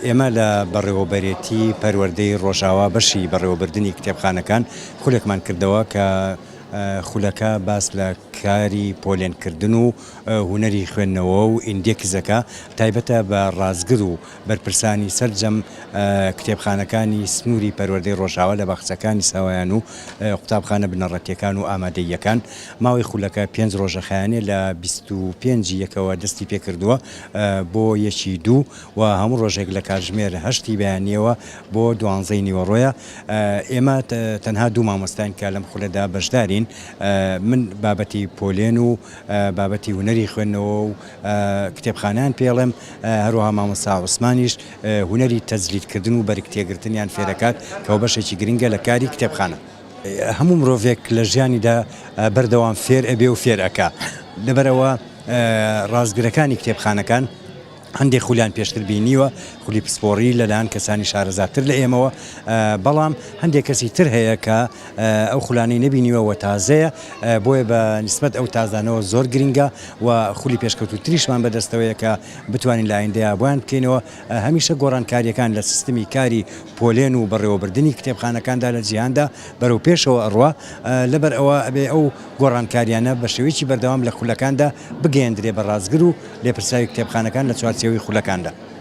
ئێمە لە بەڕێوەبەرێتی پەروەردەی ڕۆژاوا بەشی بەڕێوەبردننی کتێبخانەکان خولێکمان کردەوە کە خولەکە باس لە کاری پۆلێنکردن و هوەری خوێندنەوە و ئیندێکزەکە تایبەتە بە ڕازگر و بەرپرسانی سەررجەم کتێبخانەکانی سنووری پەروەردەی ڕۆژاوا لە باخچەکانی ساوایان و قوتابخانە بنەڕەتیەکان و ئامادەیەکان ماوەی خولەکە 5 ڕۆژەخایانێ لە 25 یەکەوە دەستی پێکردووە بۆ یەکی دوو و هەموو ڕۆژێک لە کاتژمێر 8 بەیانیەوە بۆ 12 نیوەڕۆیە. ئێمە تەنها دوو مامۆستاین کە لەم خولەدا بەشدارین، من بابەتی پۆلێن و بابەتی هوەری خوێندنەوە و کتێبخانیان پێڵێم، هەروەها مامۆستا عوسمانیش هوەری تەجلیدکردن و بەرگتێگرتنیان فێرەکات کە بەشێکی گرنگە لە کاری کتێبخانە. هەموو مرۆڤێک لە ژیانیدا بەردەوام فێر ئەبێ و فێر ئەکا، لەبەرەوە ڕازگرەکانی کتێبخانەکان هەندێک خولیان پێشتر بینیوە، خولی پسپۆڕی لەلایەن کەسانی شارەزاتر لە ئێمەوە، بەڵام هەندێک کەسی تر هەیە کە ئەو خولانەی نەبینیوە تازەیە، بۆیە بە نسبەت ئەو تازانەوە زۆر گرنگە و خولی پێشکەوتوتریشمان بەدەستەوەیە کە بتوانین لە ئایندەیە بۆیان بکەینەوە. هەمیشە گۆڕانکاریەکان لە سیستمی کاری پۆلێن و بەڕێوەبردننی کتێبخانەکاندا لە جیهاندا بەرەو پێشەوە ئەڕوا، لەبەر ئەوە ئەبێ ئەو گۆڕانکاریانە بە شێوەیەکی بەردەوام لە خولەکاندا بگەیەندرێ بە ڕازگر و لێپرساوی کتێبخانەکان لە چوارچێوەی خولەکاندا.